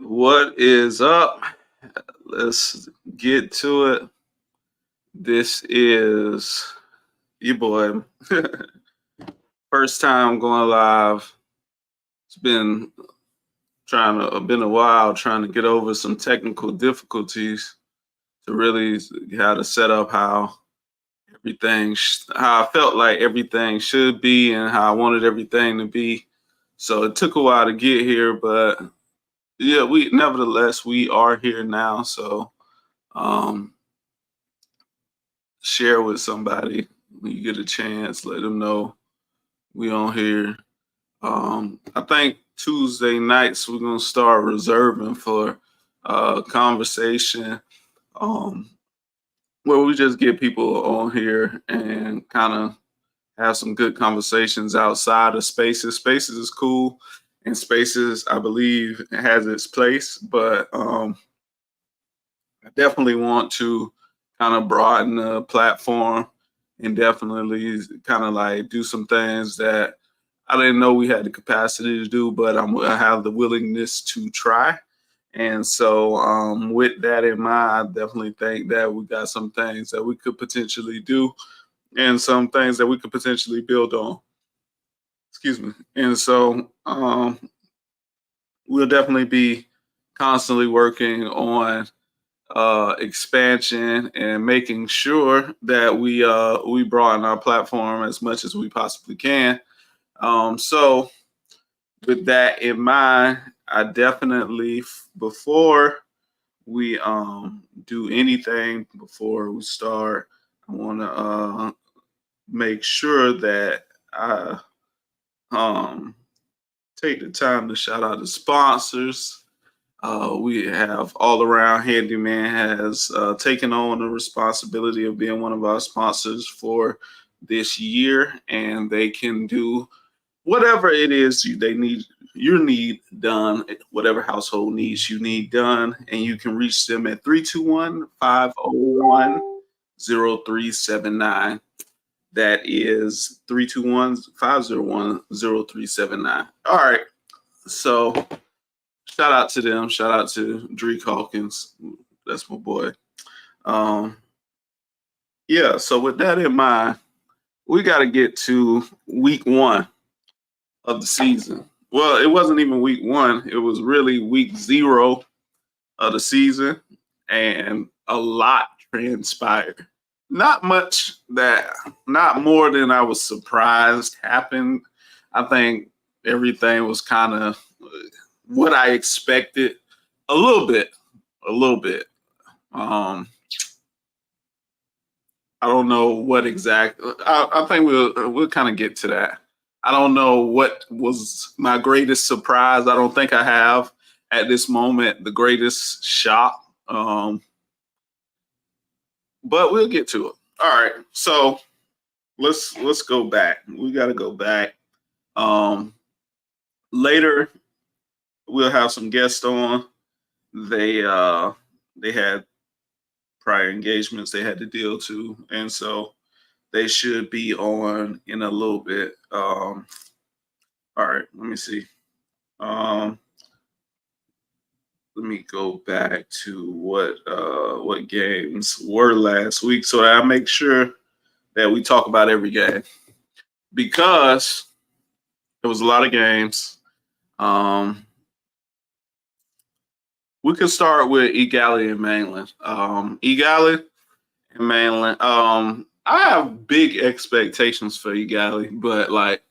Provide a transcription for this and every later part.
What is up? Let's get to it. This is your boy. First time going live. It's been a while trying to get over some technical difficulties to really how to set up how how I felt like everything should be and how I wanted everything to be. So it took a while to get here, but yeah, we are here now. So um share with somebody when you get a chance. Let them know we on here. I think Tuesday nights we're gonna start reserving for conversation, um, where we just get people on here and kind of have some good conversations outside of Spaces. Spaces is cool, and Spaces I believe has its place, but I definitely want to kind of broaden the platform and definitely kind of like do some things that I didn't know we had the capacity to do, but I have the willingness to try. And so, with that in mind, I definitely think that we got some things that we could potentially do and some things that we could potentially build on. Excuse me. And so, we'll definitely be constantly working on expansion and making sure that we broaden our platform as much as we possibly can. So with that in mind, I definitely before we do anything, before we start, I want to make sure that I um, take the time to shout out the sponsors. We have All Around Handyman has taken on the responsibility of being one of our sponsors for this year, and they can do whatever it is they need you need done, whatever household needs you need done, and you can reach them at 321-501-0379. That is 321-501-0379. All right. So shout out to them. Shout out to Drake Hawkins. That's my boy. Um, yeah, so with that in mind, we got to get to week one of the season. Well, it wasn't even week one, it was really week zero of the season, and a lot transpired. Not much not more than I was surprised happened. I think everything was kind of what I expected a little bit, a little bit. I don't know what exact. I think we'll kind of get to that. I don't know what was my greatest surprise. I don't think I have at this moment the greatest shock, but we'll get to it. All right, so let's go back. We got to go back. Later, we'll have some guests on. They had prior engagements they had to deal to, and so they should be on in a little bit. All right, let me see. Let me go back to what games were last week so that I make sure that we talk about every game because there was a lot of games. We could start with Egali and Mainland. Egali and Mainland. I have big expectations for Egali, but like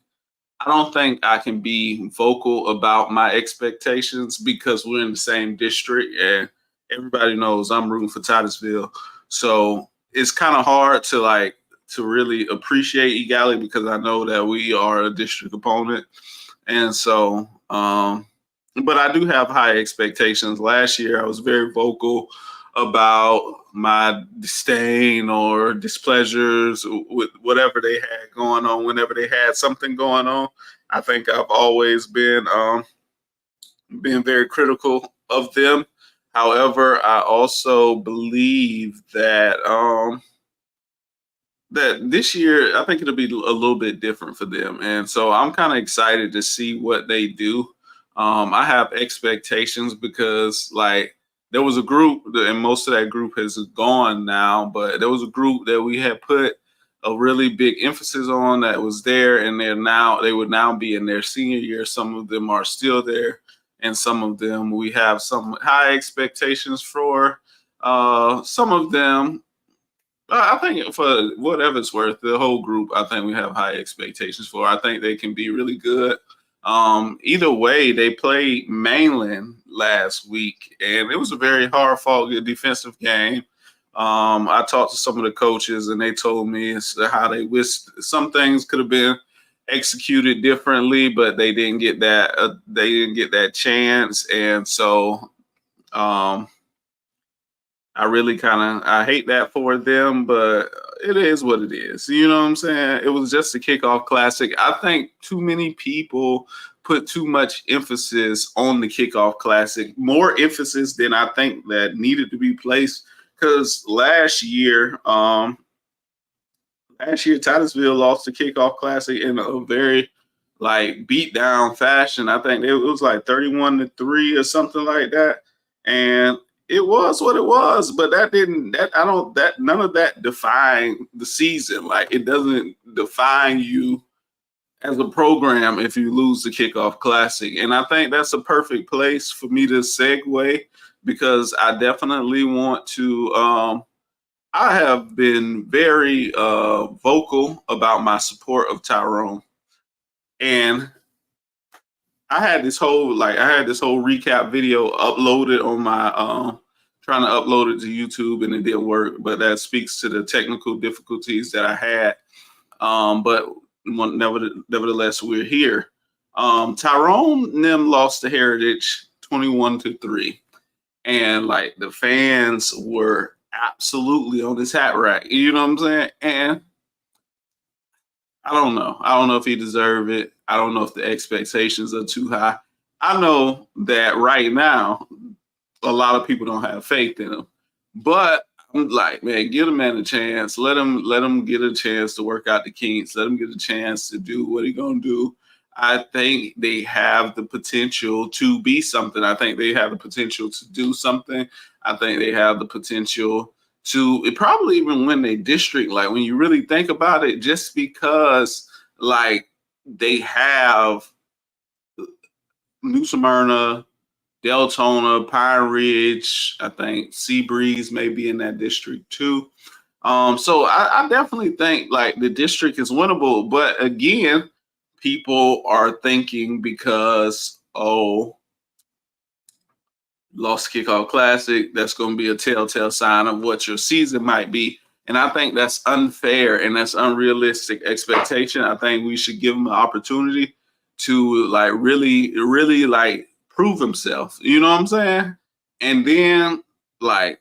I don't think I can be vocal about my expectations because we're in the same district and everybody knows I'm rooting for Titusville. So it's kind of hard to really appreciate Egali because I know that we are a district opponent. And so but I do have high expectations. Last year I was very vocal about my disdain or displeasures with whatever they had going on whenever they had something going on. I think I've always been very critical of them. However, I also believe that that this year I think it'll be a little bit different for them, and so I'm kind of excited to see what they do I have expectations because like there was a group and most of that group has gone now, but there was a group that we had put a really big emphasis on that was there, and they would now be in their senior year. Some of them are still there, and some of them we have some high expectations for. Some of them, I think for whatever it's worth, the whole group, I think we have high expectations for. I think they can be really good. Either way, they played Mainland last week, and it was a very hard-fought defensive game. I talked to some of the coaches, and they told me how they wish some things could have been executed differently, but they didn't get that. They didn't get that chance, and so um, I really I hate that for them, but it is what it is. You know what I'm saying? It was just a kickoff classic. I think too many people put too much emphasis on the kickoff classic, more emphasis than I think that needed to be placed. Because last year Titusville lost the kickoff classic in a very like beat down fashion. I think it was like 31-3 or something like that. And it was what it was, but none of that defined the season. Like it doesn't define you as a program if you lose the kickoff classic. And I think that's a perfect place for me to segue because I definitely want to I have been very vocal about my support of Tyrone. And I had this whole recap video uploaded on my trying to upload it to YouTube and it didn't work, but that speaks to the technical difficulties that I had. But nevertheless, we're here. Tyrone and them lost to Heritage 21-3. And like the fans were absolutely on his hat rack. You know what I'm saying? And I don't know. I don't know if he deserved it. I don't know if the expectations are too high. I know that right now, a lot of people don't have faith in him. But I'm like, man, give the man a chance. Let him get a chance to work out the kinks. Let him get a chance to do what he's gonna do. I think they have the potential to be something. I think they have the potential to do something. I think they have the potential to probably even win a district. Like when you really think about it, just because like they have New Smyrna, Deltona, Pine Ridge, I think Seabreeze may be in that district too. So I definitely think like the district is winnable, but again, people are thinking because lost kickoff classic, that's going to be a telltale sign of what your season might be. And I think that's unfair and that's unrealistic expectation. I think we should give him an opportunity to like really like prove himself. You know what I'm saying? And then like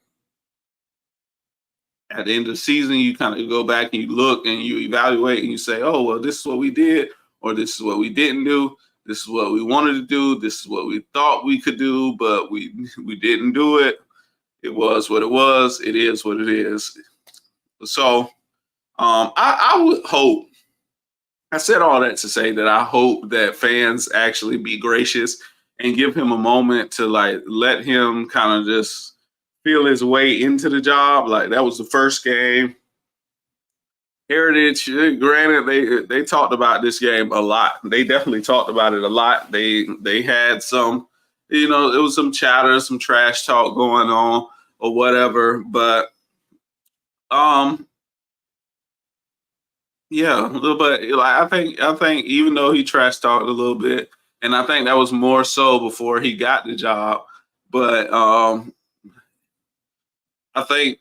at the end of the season, you kind of go back and you look and you evaluate and you say, oh, well, this is what we did, or this is what we didn't do. This is what we wanted to do. This is what we thought we could do, but we didn't do it. It was what it was. It is what it is. So I would hope, I said all that to say that I hope that fans actually be gracious and give him a moment to like let him kind of just feel his way into the job. Like that was the first game. Heritage, granted, they talked about this game a lot. They definitely talked about it a lot. They had some, you know, there was some chatter, some trash talk going on or whatever. But yeah, a little bit. Like I think even though he trash talked a little bit, and I think that was more so before he got the job. But I think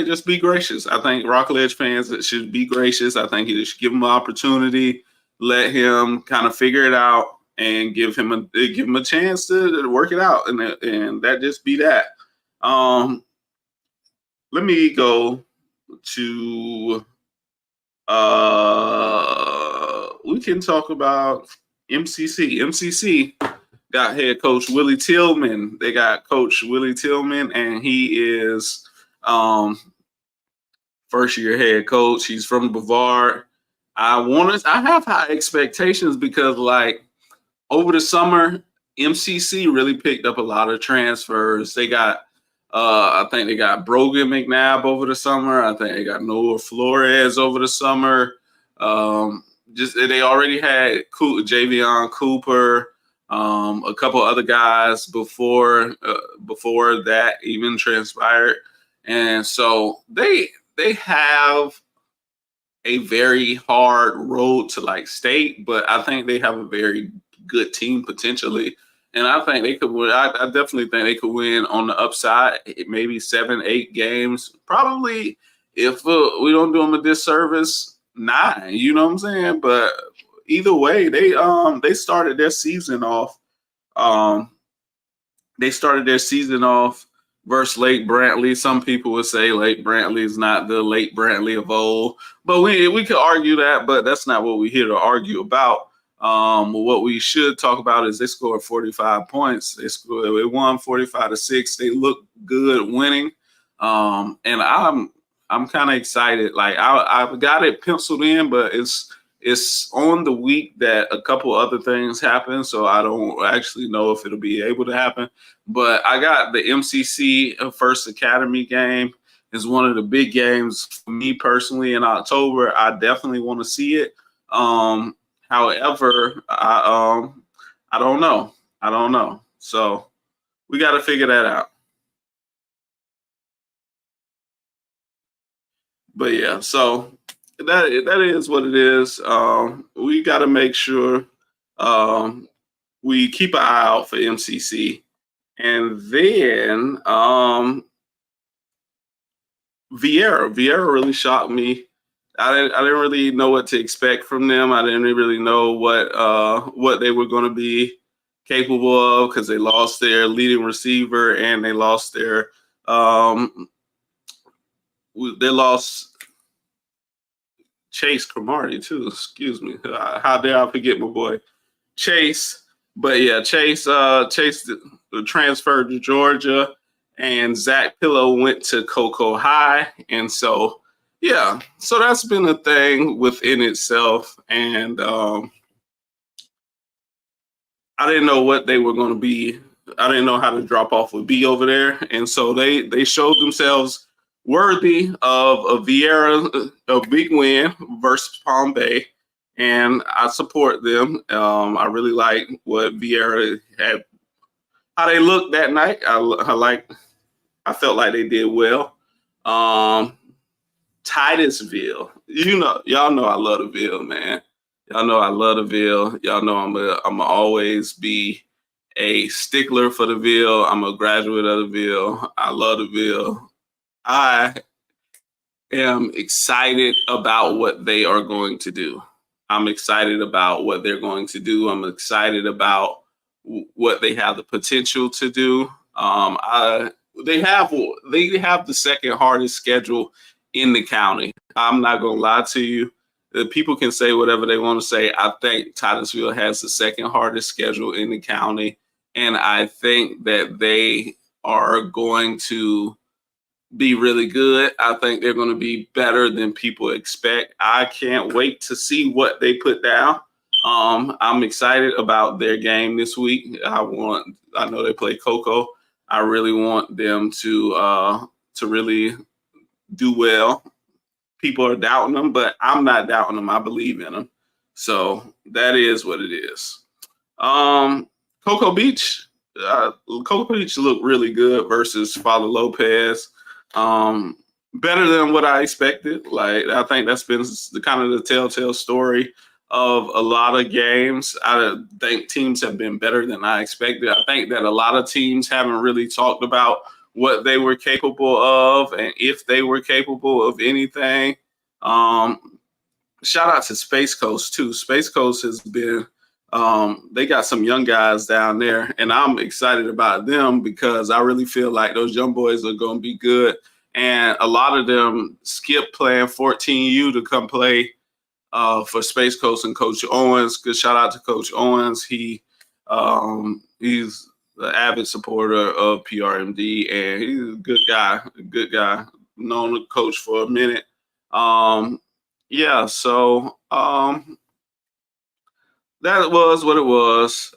just be gracious. I think Rockledge fans should be gracious. I think you should give him an opportunity, let him kind of figure it out, and give him a chance to work it out, and that just be that. Let me go to. We can talk about MCC. MCC got head coach Willie Tillman. They got coach Willie Tillman, and he is first year head coach. He's from Brevard. I have high expectations because like over the summer, MCC really picked up a lot of transfers. They got, I think they got Brogan McNabb over the summer. I think they got Noah Flores over the summer. Just they already had Javion Cooper, a couple other guys before that even transpired, and so they have a very hard road to like state, but I think they have a very good team potentially. And I think they could win. I definitely think they could win on the upside, maybe 7, 8 games. Probably if we don't do them a disservice, 9. You know what I'm saying? But either way, they started their season off. Um, they started their season off versus Lake Brantley. Some people would say Lake Brantley is not the Lake Brantley of old, but we could argue that, but that's not what we're here to argue about. What we should talk about is they scored 45 points. They won 45-6. They look good winning. And I'm kind of excited. Like I've got it penciled in, but it's on the week that a couple other things happen, so I don't actually know if it'll be able to happen. But I got the MCC First Academy game is one of the big games for me personally in October. I definitely want to see it. However, I don't know. I don't know. So we got to figure that out. But yeah, so that is what it is. We got to make sure we keep an eye out for MCC, and then Vieira really shocked me. I didn't really know what to expect from them. I didn't really know what they were going to be capable of because they lost their leading receiver and they lost they lost Chase Cromartie too. Excuse me. How dare I forget my boy Chase? But yeah, Chase transferred to Georgia, and Zach Pillow went to Cocoa High, and so yeah, so that's been a thing within itself, and I didn't know what they were going to be. I didn't know how the drop off would be over there, and so they showed themselves worthy of a Vieira, a big win versus Palm Bay, and I support them. I really like what Vieira had, how they looked that night. I felt like they did well. Titusville, y'all know I love the Ville, man. Y'all know I love the Ville. Y'all know I'm always be a stickler for the Ville. I'm a graduate of the Ville. I love the Ville. I am excited about what they are going to do. I'm excited about what they're going to do. I'm excited about what they have the potential to do. They have the second hardest schedule in the county. I'm not gonna lie to you. People can say whatever they want to say. I think Titusville has the second hardest schedule in the county, and I think that they are going to be really good. I think they're going to be better than people expect. I can't wait to see what they put down. I'm excited about their game this week. I know they play Cocoa. I really want them to really do well. People are doubting them, but I'm not doubting them. I believe in them. So that is what it is. Cocoa Beach looked really good versus Father Lopez. Better than what I expected. Like, I think that's been the kind of the telltale story of a lot of games. I think teams have been better than I expected. I think that a lot of teams haven't really talked about what they were capable of and if they were capable of anything. Shout out to Space Coast too. Space Coast has been they got some young guys down there, and I'm excited about them because I really feel like those young boys are going to be good. And a lot of them skip playing 14U to come play for Space Coast and Coach Owens. Good shout out to Coach Owens. He's an avid supporter of PRMD, and he's a good guy. Known the coach for a minute. So that was what it was.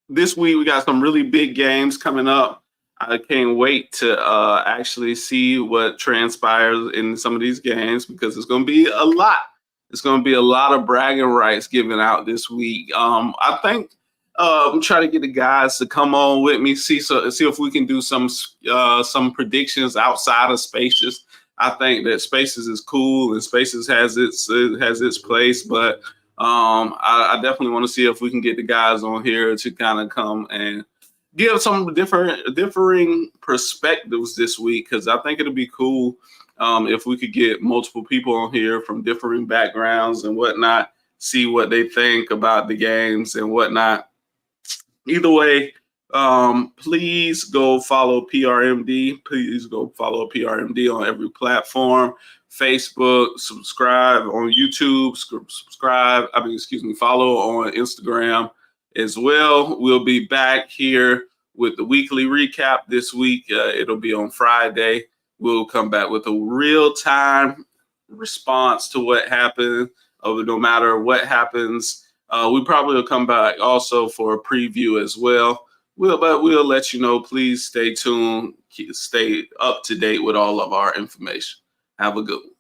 This week we got some really big games coming up. I can't wait to actually see what transpires in some of these games because it's going to be a lot. It's going to be a lot of bragging rights given out this week. I think I'm trying to get the guys to come on with me, see if we can do some predictions outside of Spaces. I think that Spaces is cool and Spaces has its place, but I definitely want to see if we can get the guys on here to kind of come and give some differing perspectives this week, because I think it'll be cool if we could get multiple people on here from differing backgrounds and whatnot, see what they think about the games and whatnot. Either way, please go follow PRMD. Please go follow PRMD on every platform. Facebook, subscribe on YouTube, follow on Instagram as well. We'll be back here with the weekly recap this week. It'll be on Friday. We'll come back with a real-time response to what happened, no matter what happens. We probably will come back also for a preview as well. But we'll let you know. Please stay tuned. Stay up to date with all of our information. Have a good one.